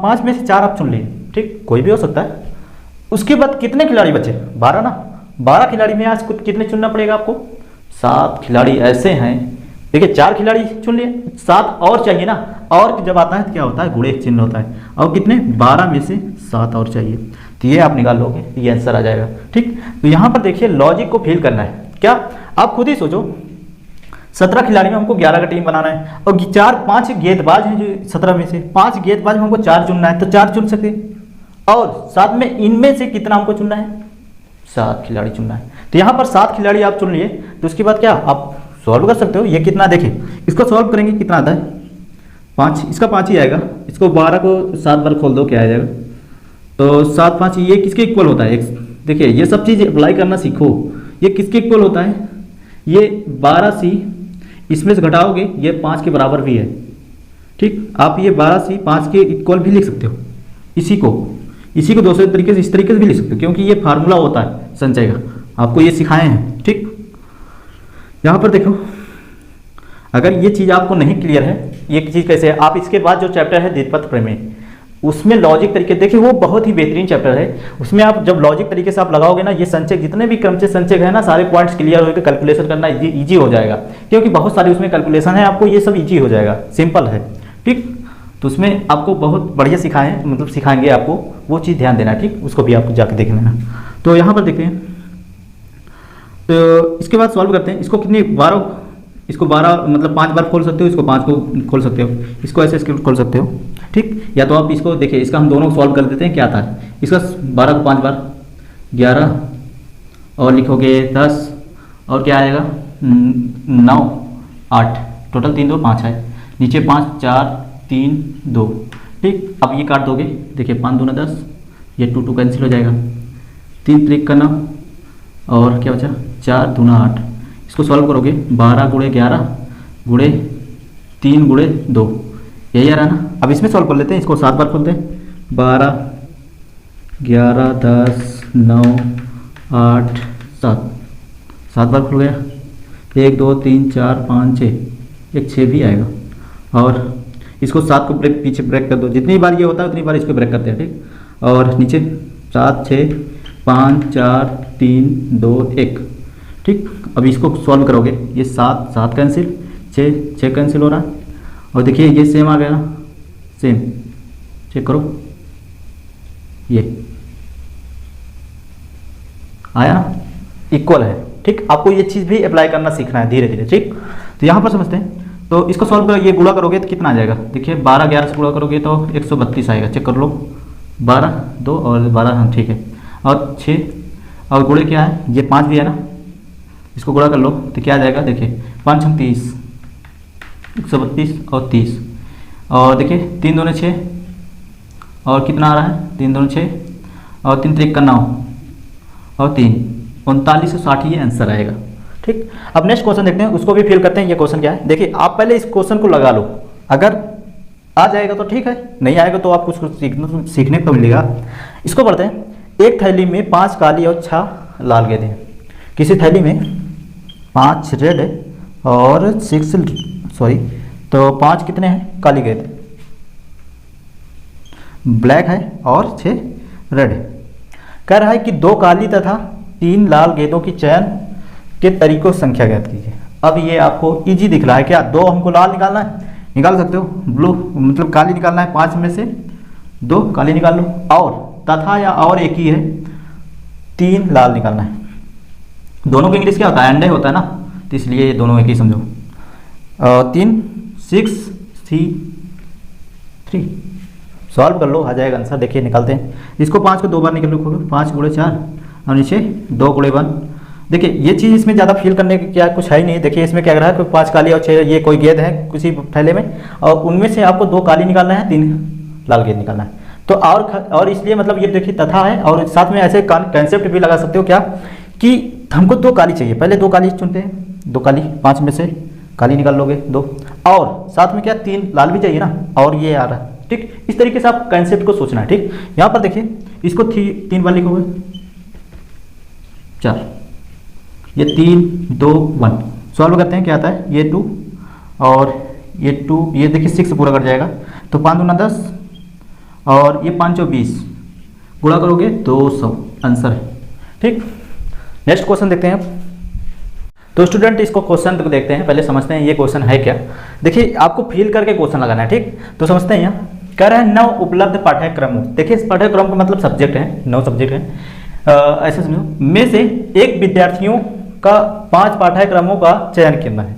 5 में से 4 आप चुन लिए, ठीक, कोई भी हो सकता है। उसके बाद कितने खिलाड़ी बचे, 12 ना। 12 खिलाड़ी में आज कितने चुनना पड़ेगा आपको, 7 खिलाड़ी ऐसे हैं। देखिए 4 खिलाड़ी चुन लिए, 7 और चाहिए ना, और जब आता है तो क्या होता है, गुणे चिन्ह होता है। और कितने, 12 में से 7 और चाहिए, तो ये आप निकाल लोगे, ये आंसर आ जाएगा, ठीक। तो यहाँ पर देखिए लॉजिक को फील करना है क्या, आप खुद ही सोचो, 17 खिलाड़ी में हमको 11 का टीम बनाना है, और 5 गेंदबाज हैं जो 17 में से 5 गेंदबाज में हमको 4 चुनना है, तो 4 चुन सकते, और साथ में इनमें से कितना हमको चुनना है, 7 खिलाड़ी चुनना है। तो यहाँ पर 7 खिलाड़ी आप चुन लिए, तो उसके बाद क्या आप सॉल्व कर सकते हो। ये कितना, देखिए इसको सॉल्व करेंगे कितना आता है, 5, इसका 5 ही आएगा। इसको 12 को 7 बार खोल दो, क्या आ जाएगा, तो 7 5 ये किसके इक्वल होता है, देखिए ये सब चीज़ अप्लाई करना सीखो। ये किसके इक्वल होता है, ये 12C, इसमें से घटाओगे ये 5 के बराबर भी है, ठीक। आप ये 12C 5 के इक्वल भी लिख सकते हो। इसी को दूसरे तरीके से, इस तरीके से भी लिख सकते हो, क्योंकि ये फार्मूला होता है संचय का, आपको ये सिखाए हैं, ठीक। यहाँ पर देखो, अगर ये चीज़ आपको नहीं क्लियर है, ये चीज़ कैसे है, आप इसके बाद जो चैप्टर है द्विपद प्रमेय, उसमें लॉजिक तरीके, देखिए वो बहुत ही बेहतरीन चैप्टर है। उसमें आप जब लॉजिक तरीके से आप लगाओगे ना, ये संचय जितने भी क्रमचय संचय है ना, सारे पॉइंट्स क्लियर होकर कैलकुलेशन करना इजी हो जाएगा, क्योंकि बहुत सारे उसमें कैलकुलेशन है, आपको ये सब इजी हो जाएगा, सिंपल है, ठीक। तो उसमें आपको बहुत बढ़िया सिखाएंगे आपको, वो चीज़ ध्यान देना, ठीक, उसको भी आपको जाके देख लेना। तो यहाँ पर देखते हैं, तो इसके बाद सॉल्व करते हैं। इसको कितनी 12 मतलब 5 बार खोल सकते हो, इसको 5 को खोल सकते हो, इसको ऐसे खोल सकते हो, ठीक। या तो आप इसको देखिए, इसका हम दोनों सॉल्व कर देते हैं, क्या था इसका, 12 को 5 बार 11, और लिखोगे 10, और क्या आएगा 9 8, टोटल 3 2 5 है, नीचे 5 4 3 2, ठीक। अब ये काट दोगे, देखिए 5 दूना 10, ये 2 2 कैंसिल हो जाएगा, 3 3 का 9, और क्या बचा 4 दूना 8। इसको सॉल्व करोगे 12 गुणे 11 गुणे 3 गुणे 2, यही आ रहा है ना। अब इसमें सॉल्व कर लेते हैं, इसको 7 बार खोलते हैं, 12 11 10 9 8 7 बार खुल गया, 1 2 3 4 5 6, एक 6 भी आएगा। और इसको 7 को पीछे ब्रेक कर दो, जितनी बार ये होता है उतनी बार इसको ब्रेक करते हैं, ठीक। और नीचे 7 6 5 4 3 2 1, ठीक। अब इसको सॉल्व करोगे, ये 7 कैंसिल, 6 कैंसिल हो रहा है, और देखिए ये सेम आ गया ना, सेम चेक करो, ये आया ना, इक्वल है, ठीक। आपको ये चीज़ भी अप्लाई करना सीखना है धीरे धीरे, ठीक। तो यहाँ पर समझते हैं, तो इसको सॉल्व करो, ये गुणा करोगे तो कितना आ जाएगा, देखिए 12 11 से गुणा करोगे तो 132 आएगा, चेक कर लो, 12 2 और 12, हाँ ठीक है, और 6, और गुणे क्या है, ये 5 भी है ना, इसको गुणा कर लो तो क्या आ जाएगा, देखिए 5 6 30, 132 और 30, और देखिए 3 दूने 6, और कितना आ रहा है 3 दूने 6, और 3 3 का 9, और 3 3960, ये आंसर आएगा, ठीक। अब नेक्स्ट क्वेश्चन देखते हैं, उसको भी फिल करते हैं। ये क्वेश्चन क्या है, देखिए आप पहले इस क्वेश्चन को लगा लो, अगर आ जाएगा तो ठीक है, नहीं आएगा तो आप कुछ सीखने को मिलेगा। इसको पढ़ते हैं, एक थैली में 5 काली और 6 लाल गेंदें हैं। किसी थैली में 5 रेड और 6 तो 5 कितने हैं काली गेंद, ब्लैक है और 6 रेड है। कह रहा है कि 2 काली तथा 3 लाल गेंदों की चयन के तरीकों से संख्या ज्ञात कीजिए। अब ये आपको इजी दिख रहा है क्या, 2 हमको लाल निकालना है, निकाल सकते हो, ब्लू मतलब काली निकालना है, 5 में से 2 काली निकाल लो, और तथा या और एक ही है, 3 लाल निकालना है। दोनों को इंग्लिश क्या होता है, एंड होता है ना, तो इसलिए ये दोनों एक ही समझो। 3 6 3 सॉल्व कर लो, आ जाएगा आंसर। देखिए निकालते हैं, इसको 5 को 2 बार निकल रखोगे, 5 गुणे 4 और नीचे 2 गुणे 1। देखिए ये चीज़ इसमें ज़्यादा फील करने की क्या कुछ है ही नहीं। देखिए इसमें क्या कर रहा है कि 5 काली और 6 ये कोई गेंद है किसी थैले में, और उनमें से आपको 2 काली निकालना है, 3 लाल गेंद निकालना है। तो और इसलिए मतलब ये देखिए तथा है, और साथ में ऐसे कंसेप्ट भी लगा सकते हो क्या कि हमको 2 काली चाहिए, पहले 2 काली चुनते हैं, 2 काली, 5 में से काली निकाल लोगे 2, और साथ में क्या 3 लाल भी चाहिए ना, और ये आ रहा है ठीक, इस तरीके से आप कंसेप्ट को सोचना है। ठीक, यहाँ पर देखिए इसको 3 बार लिखोगे 4, ये 3 2 1 सॉल्व करते हैं, क्या आता है ये 2 और ये 2, ये देखिए 6 पूरा कर जाएगा, तो 5 दूना 10 और ये 5 और 20 गुणा करोगे 200 आंसर है। ठीक, नेक्स्ट क्वेश्चन देखते हैं आप। तो स्टूडेंट इसको क्वेश्चन को देखते हैं, पहले समझते हैं ये क्वेश्चन है क्या। देखिए आपको फील करके क्वेश्चन लगाना है। ठीक, तो समझते हैं। यहाँ कह रहे हैं 9 उपलब्ध पाठ्यक्रमों, देखिए इस पाठ्यक्रम का मतलब सब्जेक्ट है, 9 सब्जेक्ट है, ऐसे समझो, में से एक विद्यार्थियों का 5 पाठ्यक्रमों का चयन करना है।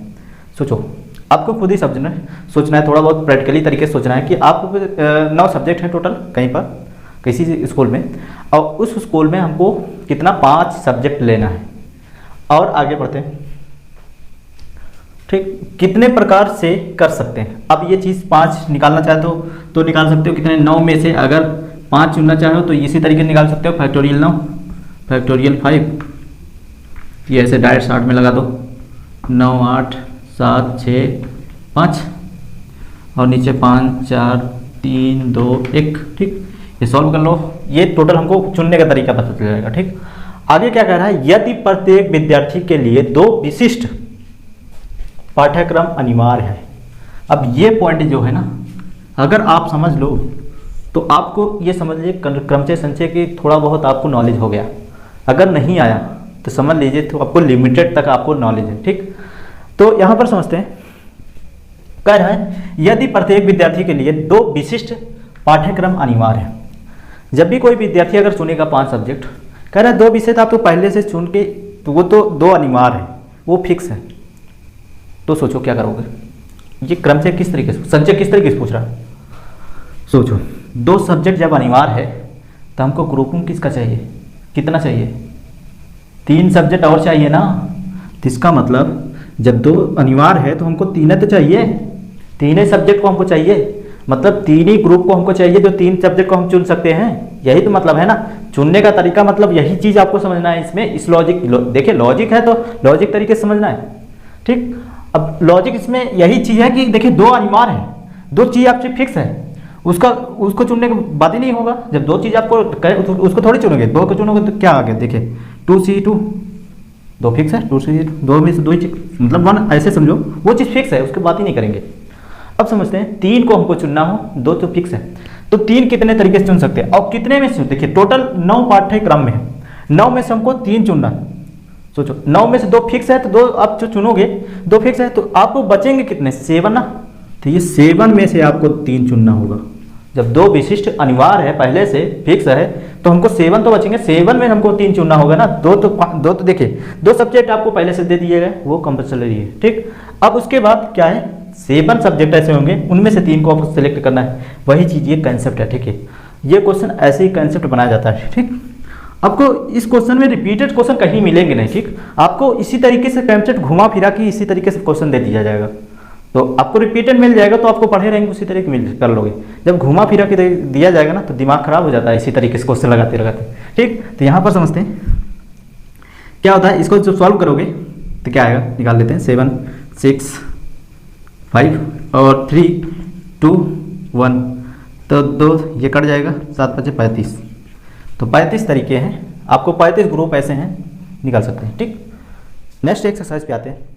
सोचो, आपको खुद ही सोचना है, थोड़ा बहुत प्रैक्टिकली तरीके से सोचना है कि आपको 9 सब्जेक्ट हैं टोटल कहीं पर किसी स्कूल में, और उस स्कूल में हमको कितना 5 सब्जेक्ट लेना है। और आगे बढ़ते हैं। ठीक, कितने प्रकार से कर सकते हैं। अब ये चीज़ 5 निकालना चाहते हो तो निकाल सकते हो, कितने 9 में से अगर 5 चुनना चाहो तो इसी तरीके से निकाल सकते हो, फैक्टोरियल 9 फैक्टोरियल 5, ये ऐसे डायरेक्ट 60 में लगा दो, 9 8 7 6 5 और नीचे 5 4 3 2 1। ठीक, ये सॉल्व कर लो, ये टोटल हमको चुनने का तरीका पता चल जाएगा। ठीक, आगे क्या कह रहा है, यदि प्रत्येक विद्यार्थी के लिए 2 विशिष्ट पाठ्यक्रम अनिवार्य है। अब ये पॉइंट जो है ना, अगर आप समझ लो तो आपको ये समझ लीजिए क्रमचय संचय की थोड़ा बहुत आपको नॉलेज हो गया। अगर नहीं आया तो समझ लीजिए तो आपको लिमिटेड तक आपको नॉलेज है। ठीक, तो यहाँ पर समझते हैं, कह रहा है यदि प्रत्येक विद्यार्थी के लिए 2 विशिष्ट पाठ्यक्रम अनिवार्य है। जब भी कोई विद्यार्थी अगर चुनेगा 5 सब्जेक्ट, कह रहा है 2 विषय तो आप तो पहले से चुन के, तो वो तो 2 अनिवार्य है, वो फिक्स है। तो सोचो क्या करोगे। ये क्रमचय किस तरीके से, संचय किस तरीके से पूछ रहा है। सोचो 2 सब्जेक्ट जब अनिवार्य है तो हमको ग्रुपिंग किसका चाहिए, कितना चाहिए, 3 सब्जेक्ट और चाहिए ना। तो इसका मतलब जब 2 अनिवार्य है तो हमको 3 तो चाहिए, 3 सब्जेक्ट को हमको चाहिए, मतलब 3 ही ग्रुप को हमको चाहिए जो 3 सब्जेक्ट को हम चुन सकते हैं। यही तो मतलब है ना, चुनने का तरीका, मतलब यही चीज़ आपको समझना है इसमें। इस लॉजिक, देखिए लॉजिक है तो लॉजिक तरीके से समझना है। ठीक, अब लॉजिक इसमें यही चीज़ है कि देखिए 2 अनिवार्य है, 2 चीज़ आपसे फिक्स है, उसको चुनने की बात ही नहीं होगा। जब 2 चीज़ आपको कहे तो उसको थोड़ी चुनोगे, 2 को चुनोगे तो क्या आ गया, देखिए 2C2 2 फिक्स है, 2C2 2 में से 2 ही, मतलब 1 ऐसे समझो, वो चीज़ फिक्स है, उसकी बात ही नहीं करेंगे। अब समझते हैं 3 को हमको चुनना हो, 2 तो फिक्स है, तो 3 कितने तरीके से चुन सकते हैं और कितने में से। देखिए टोटल 9 पाठ्यक्रम में है, 9 में से हमको 3 चुनना है। सोचो 9 में से 2 फिक्स है, तो 2 आप जो चुनोगे 2 फिक्स है, तो आपको बचेंगे कितने, 7 ना। तो ये 7 में से आपको 3 चुनना होगा। जब 2 विशिष्ट अनिवार्य है, पहले से फिक्स है, तो हमको 7 तो बचेंगे, 7 में हमको 3 चुनना होगा ना। 2 तो देखिए 2 सब्जेक्ट आपको पहले से दे दिए गए, वो कंपल्सरी है। ठीक, अब उसके बाद क्या है, 7 सब्जेक्ट ऐसे होंगे, उनमें से 3 को आपको सिलेक्ट करना है। वही चीज़ ये कंसेप्ट है। ठीक है, ये क्वेश्चन ऐसे ही कंसेप्ट बनाया जाता है। ठीक, आपको इस क्वेश्चन में रिपीटेड क्वेश्चन कहीं मिलेंगे नहीं। ठीक, आपको इसी तरीके से कंसेप्ट घुमा फिरा के इसी तरीके से क्वेश्चन दे दिया जाएगा, तो आपको रिपीटेड मिल जाएगा, तो आपको पढ़े रहेंगे उसी तरीके मिल कर लोगे। जब घुमा फिरा के दिया जाएगा ना तो दिमाग खराब हो जाता है इसी तरीके से क्वेश्चन लगाते लगाते। ठीक, तो यहाँ पर समझते हैं क्या होता है। इसको जब सॉल्व करोगे तो क्या आएगा, निकाल लेते हैं। 7 6 5 और 3 2 1, तो 2 ये कट जाएगा, 7 5 35, तो 35 तरीके हैं। आपको 35 ग्रुप ऐसे हैं, निकाल सकते हैं। ठीक, नेक्स्ट एक्सरसाइज पे आते हैं।